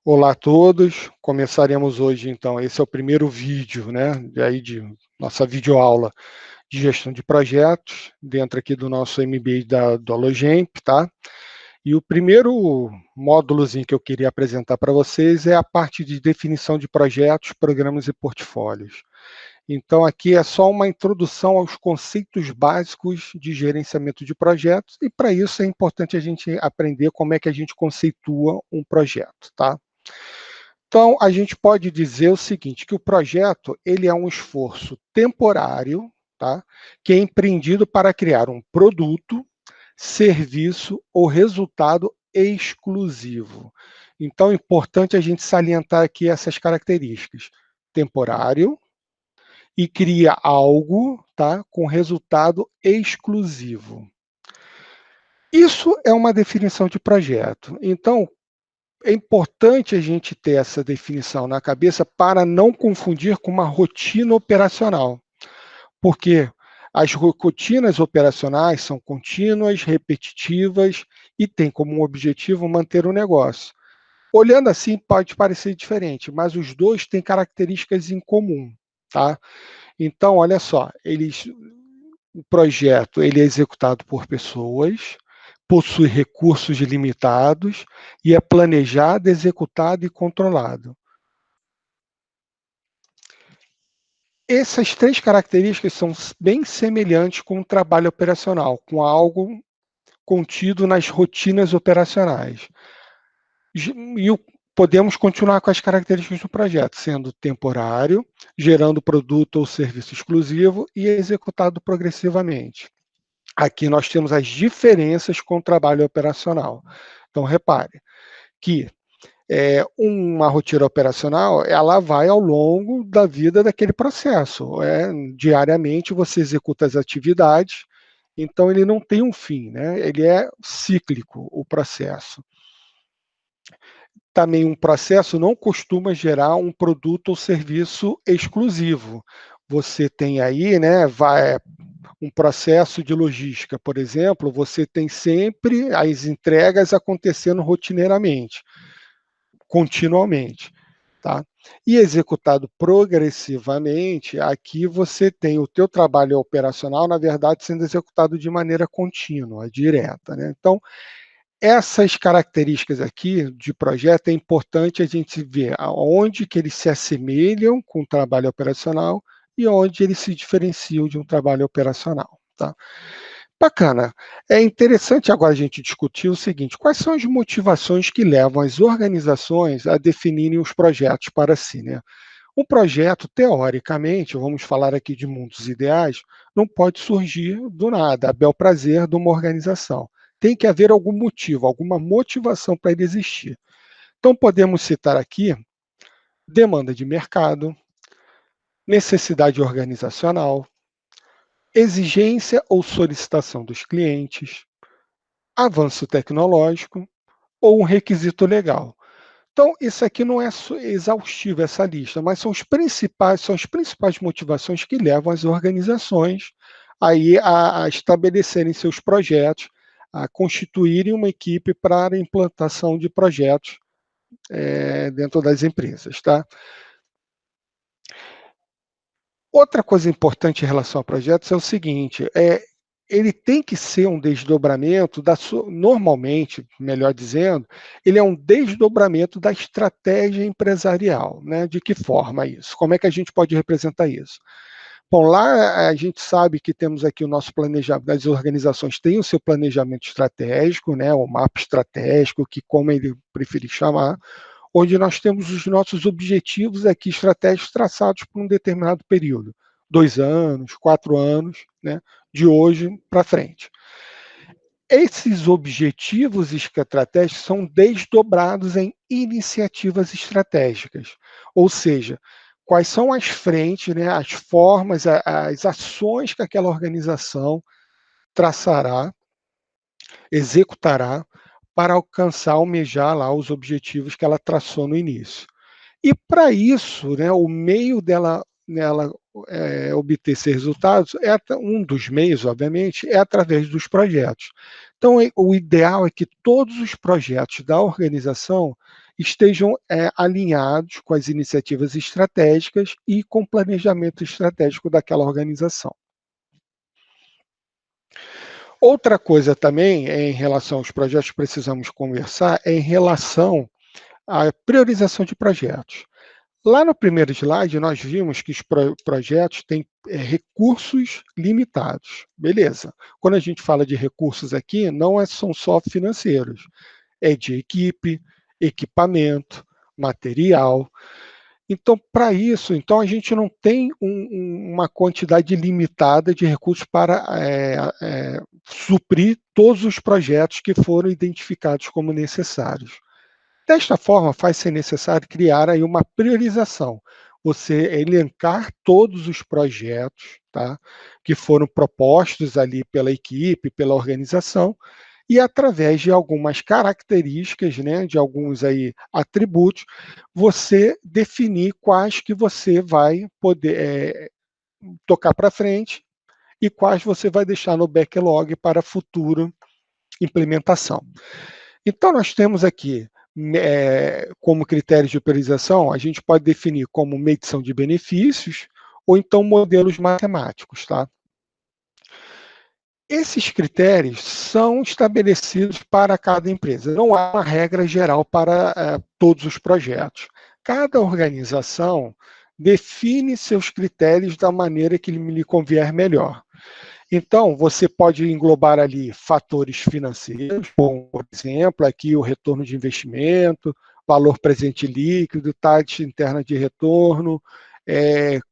Olá a todos, começaremos hoje então, esse é o primeiro vídeo, né, de nossa videoaula de gestão de projetos, dentro aqui do nosso MBA do Alogemp, tá? E o primeiro módulozinho que eu queria apresentar para vocês é a parte de definição de projetos, programas e portfólios. Então aqui é só uma introdução aos conceitos básicos de gerenciamento de projetos e para isso é importante a gente aprender como é que a gente conceitua um projeto, tá? Então, a gente pode dizer o seguinte, que o projeto ele é um esforço temporário, tá? Que é empreendido para criar um produto, serviço ou resultado exclusivo. Então, é importante a gente salientar aqui essas características. Temporário e cria algo, tá? Com resultado exclusivo. Isso é uma definição de projeto. Então, é importante a gente ter essa definição na cabeça para não confundir com uma rotina operacional, porque as rotinas operacionais são contínuas, repetitivas e têm como objetivo manter o negócio. Olhando assim pode parecer diferente, mas os dois têm características em comum, tá? Então, olha só, o projeto ele é executado por pessoas, possui recursos limitados e é planejado, executado e controlado. Essas três características são bem semelhantes com o trabalho operacional, com algo contido nas rotinas operacionais. E podemos continuar com as características do projeto, sendo temporário, gerando produto ou serviço exclusivo e executado progressivamente. Aqui nós temos as diferenças com o trabalho operacional. Então, repare que uma rotina operacional, ela vai ao longo da vida daquele processo. Diariamente você executa as atividades, então ele não tem um fim, né? Ele é cíclico, o processo. Também um processo não costuma gerar um produto ou serviço exclusivo. Você tem aí, né, um processo de logística, por exemplo, você tem sempre as entregas acontecendo rotineiramente, continuamente, tá? E executado progressivamente, aqui você tem o teu trabalho operacional, na verdade, sendo executado de maneira contínua, direta, né? Então, essas características aqui de projeto é importante a gente ver aonde que eles se assemelham com o trabalho operacional e onde eles se diferenciam de um trabalho operacional, tá? Bacana. É interessante agora a gente discutir o seguinte: quais são as motivações que levam as organizações a definirem os projetos para si, né? Um projeto, teoricamente, vamos falar aqui de mundos ideais, não pode surgir do nada, a bel prazer de uma organização. Tem que haver algum motivo, alguma motivação para ele existir. Então, podemos citar aqui demanda de mercado, necessidade organizacional, exigência ou solicitação dos clientes, avanço tecnológico ou um requisito legal. Então, isso aqui não é exaustivo, essa lista, mas são as principais motivações que levam as organizações aí a estabelecerem seus projetos, a constituírem uma equipe para a implantação de projetos dentro das empresas, tá? Outra coisa importante em relação a projetos é o seguinte, ele tem que ser um desdobramento normalmente, melhor dizendo, ele é um desdobramento da estratégia empresarial, né? De que forma isso? Como é que a gente pode representar isso? Bom, lá a gente sabe que temos aqui o nosso planejamento, as organizações têm o seu planejamento estratégico, né? O mapa estratégico, que como ele preferir chamar, onde nós temos os nossos objetivos aqui estratégicos traçados por um determinado período, 2 anos, 4 anos, né, de hoje para frente. Esses objetivos estratégicos são desdobrados em iniciativas estratégicas, ou seja, quais são as frentes, né, as formas, as ações que aquela organização traçará, executará para alcançar, almejar lá os objetivos que ela traçou no início. E para isso, né, o meio dela obter esses resultados, um dos meios, obviamente, é através dos projetos. Então, o ideal é que todos os projetos da organização estejam alinhados com as iniciativas estratégicas e com o planejamento estratégico daquela organização. Outra coisa também, em relação aos projetos que precisamos conversar, é em relação à priorização de projetos. Lá no primeiro slide, nós vimos que os projetos têm recursos limitados. Beleza. Quando a gente fala de recursos aqui, não são só financeiros, é de equipe, equipamento, material. Então, para isso, então a gente não tem uma quantidade limitada de recursos para suprir todos os projetos que foram identificados como necessários. Desta forma, faz ser necessário criar aí uma priorização. Você elencar todos os projetos, tá, que foram propostos ali pela equipe, pela organização, e através de algumas características, né, de alguns aí atributos, você definir quais que você vai poder tocar para frente e quais você vai deixar no backlog para futura implementação. Então, nós temos aqui, como critérios de priorização, a gente pode definir como medição de benefícios ou então modelos matemáticos, tá? Esses critérios são estabelecidos para cada empresa. Não há uma regra geral para todos os projetos. Cada organização define seus critérios da maneira que lhe convier melhor. Então, você pode englobar ali fatores financeiros, como, por exemplo, aqui o retorno de investimento, valor presente líquido, taxa interna de retorno,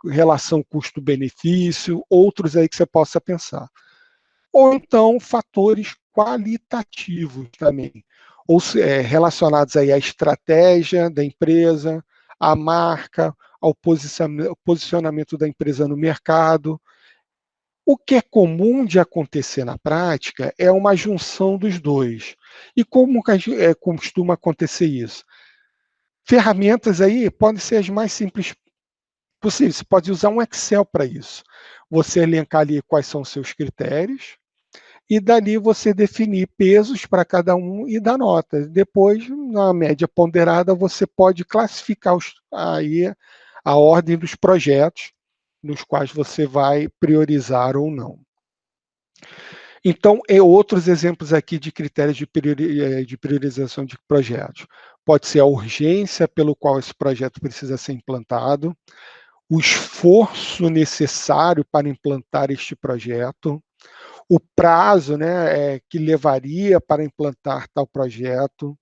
relação custo-benefício, outros aí que você possa pensar. Ou então, fatores qualitativos também, ou relacionados aí à estratégia da empresa, à marca, ao posicionamento da empresa no mercado. O que é comum de acontecer na prática é uma junção dos dois. E como costuma acontecer isso? Ferramentas aí podem ser as mais simples possíveis. Você pode usar um Excel para isso. Você elencar ali quais são os seus critérios e dali você definir pesos para cada um e dar nota. Depois, na média ponderada, você pode classificar aí a ordem dos projetos nos quais você vai priorizar ou não. Então, outros exemplos aqui de critérios de priorização de projetos. Pode ser a urgência pelo qual esse projeto precisa ser implantado, o esforço necessário para implantar este projeto, o prazo, né, que levaria para implantar tal projeto,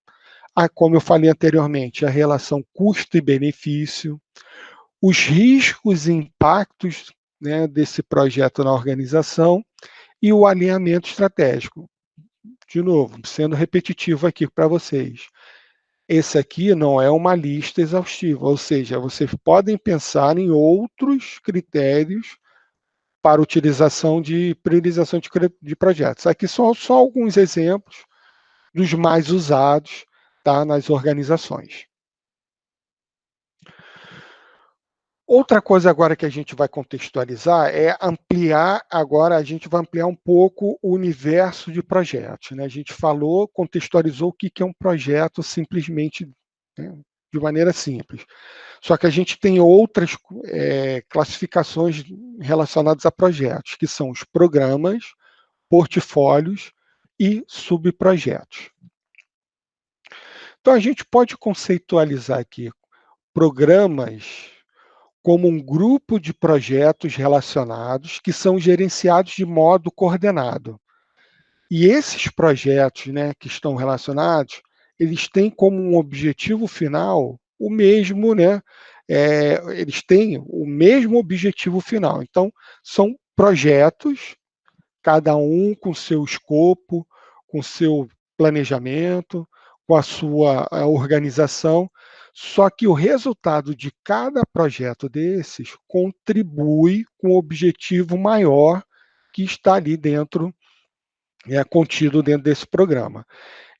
como eu falei anteriormente, a relação custo e benefício, os riscos e impactos, né, desse projeto na organização e o alinhamento estratégico. De novo, sendo repetitivo aqui para vocês. Esse aqui não é uma lista exaustiva, ou seja, vocês podem pensar em outros critérios para utilização de priorização de projetos. Aqui são só alguns exemplos dos mais usados, tá, nas organizações. Outra coisa agora que a gente vai contextualizar é ampliar, agora a gente vai ampliar um pouco o universo de projetos, né? A gente falou, contextualizou o que é um projeto simplesmente, né, de maneira simples. Só que a gente tem outras classificações relacionadas a projetos, que são os programas, portfólios e subprojetos. Então a gente pode conceitualizar aqui programas como um grupo de projetos relacionados que são gerenciados de modo coordenado. E esses projetos, né, que estão relacionados, eles têm como um objetivo final o mesmo, né, eles têm o mesmo objetivo final. Então, são projetos, cada um com seu escopo, com seu planejamento, com a sua organização, só que o resultado de cada projeto desses contribui com o objetivo maior que está ali dentro, contido dentro desse programa.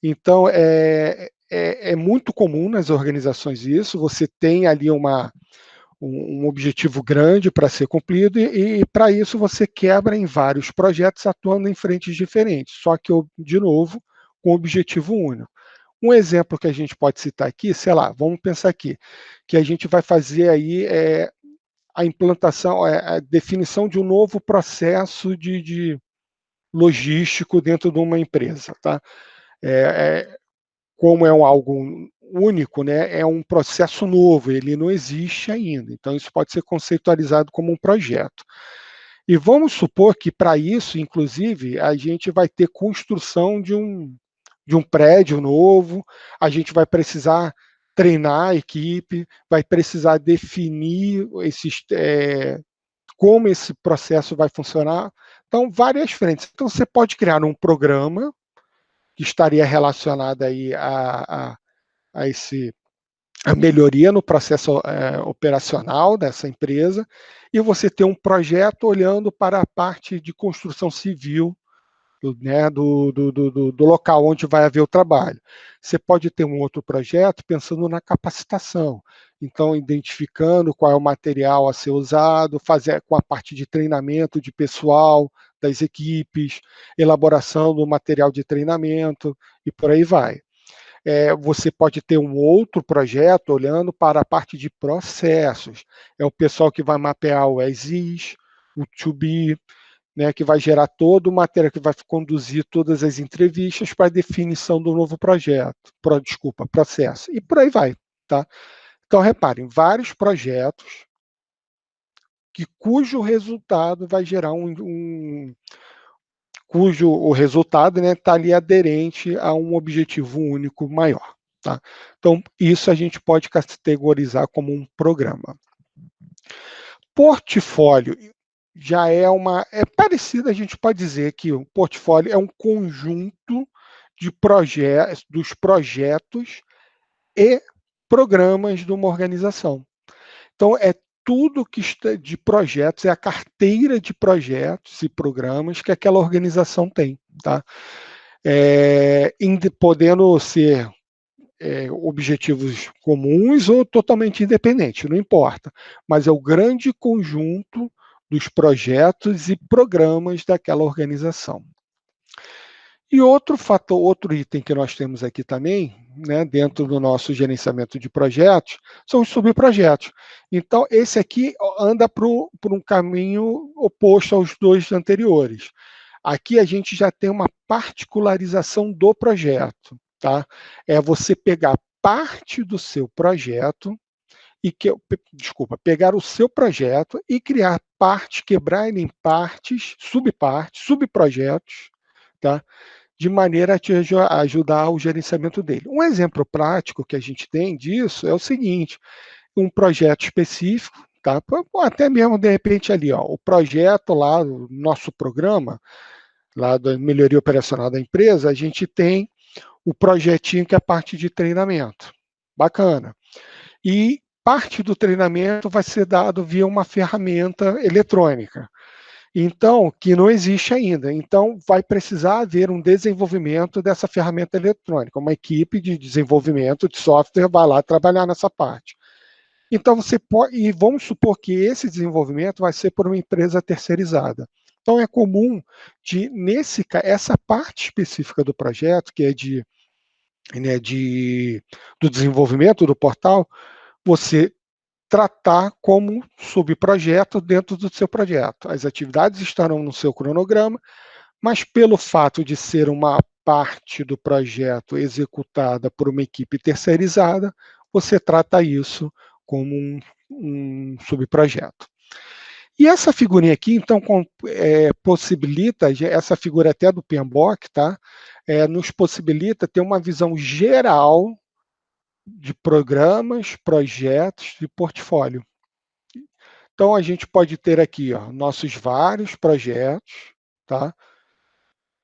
Então, é muito comum nas organizações isso, você tem ali um objetivo grande para ser cumprido e para isso você quebra em vários projetos atuando em frentes diferentes, só que, de novo, com objetivo único. Um exemplo que a gente pode citar aqui, sei lá, vamos pensar aqui, que a gente vai fazer aí a implantação, a definição de um novo processo de logístico dentro de uma empresa, tá? Como é algo único, né, é um processo novo, ele não existe ainda, então isso pode ser conceitualizado como um projeto. E vamos supor que para isso, inclusive, a gente vai ter construção de um prédio novo, a gente vai precisar treinar a equipe, vai precisar definir como esse processo vai funcionar. Então, várias frentes. Então, você pode criar um programa que estaria relacionado aí a esse a melhoria no processo operacional dessa empresa, e você ter um projeto olhando para a parte de construção civil né, do local onde vai haver o trabalho. Você pode ter um outro projeto pensando na capacitação, então identificando qual é o material a ser usado, fazer com a parte de treinamento de pessoal, das equipes, elaboração do material de treinamento e por aí vai. Você pode ter um outro projeto olhando para a parte de processos. É o pessoal que vai mapear o as-is, o to-be, né, que vai gerar todo o material que vai conduzir todas as entrevistas para a definição do novo projeto, processo, e por aí vai, tá? Então, reparem, vários projetos cujo resultado vai gerar cujo o resultado está ali aderente a um objetivo único maior, tá? Então, isso a gente pode categorizar como um programa. Portfólio já é parecido, a gente pode dizer que o portfólio é um conjunto dos projetos e programas de uma organização. Então, é tudo que está de projetos, é a carteira de projetos e programas que aquela organização tem, tá? Podendo ser objetivos comuns ou totalmente independentes, não importa, mas é o grande conjunto dos projetos e programas daquela organização. E outro fator, outro item que nós temos aqui também, né, dentro do nosso gerenciamento de projetos, são os subprojetos. Então, esse aqui anda por um caminho oposto aos dois anteriores. Aqui a gente já tem uma particularização do projeto, tá? É você pegar parte do seu projeto pegar o seu projeto e criar quebrar ele em partes, subprojetos, tá? De maneira a te ajudar o gerenciamento dele. Um exemplo prático que a gente tem disso é o seguinte: um projeto específico, tá? Até mesmo de repente ali, ó, o projeto lá, o nosso programa, lá da melhoria operacional da empresa, a gente tem o projetinho que é a parte de treinamento. Bacana. E parte do treinamento vai ser dado via uma ferramenta eletrônica. Então, que não existe ainda. Então, vai precisar haver um desenvolvimento dessa ferramenta eletrônica. Uma equipe de desenvolvimento de software vai lá trabalhar nessa parte. Então, e vamos supor que esse desenvolvimento vai ser por uma empresa terceirizada. Então, é comum essa parte específica do projeto, que é do desenvolvimento do portal, você tratar como subprojeto dentro do seu projeto. As atividades estarão no seu cronograma, mas pelo fato de ser uma parte do projeto executada por uma equipe terceirizada, você trata isso como um subprojeto. E essa figurinha aqui, então, possibilita, essa figura até do PMBOK, tá? Nos possibilita ter uma visão geral de programas, projetos e portfólio. Então, a gente pode ter aqui nossos vários projetos, tá?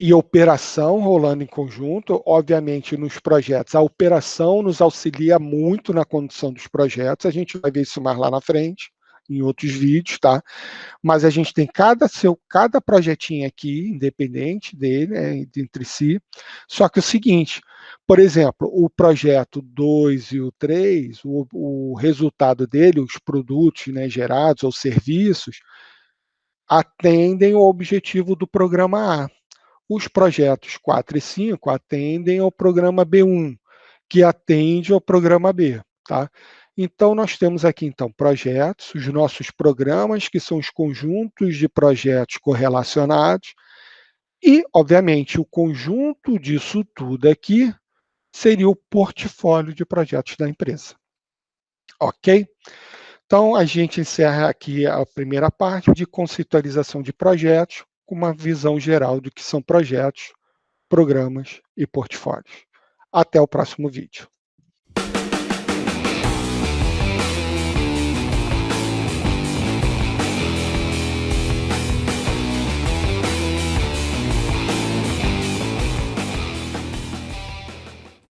E operação rolando em conjunto. Obviamente, nos projetos, a operação nos auxilia muito na condução dos projetos. A gente vai ver isso mais lá na frente, em outros vídeos, tá? Mas a gente tem cada projetinho aqui, independente dele, entre si. Só que é o seguinte, por exemplo, o projeto 2 e o 3, o resultado dele, os produtos, né, gerados ou serviços, atendem ao objetivo do programa A. Os projetos 4 e 5 atendem ao programa B1. que atende ao programa B, tá? Então, nós temos aqui, então, projetos, os nossos programas, que são os conjuntos de projetos correlacionados, e, obviamente, o conjunto disso tudo aqui seria o portfólio de projetos da empresa. Ok? Então, a gente encerra aqui a primeira parte de conceitualização de projetos, com uma visão geral do que são projetos, programas e portfólios. Até o próximo vídeo.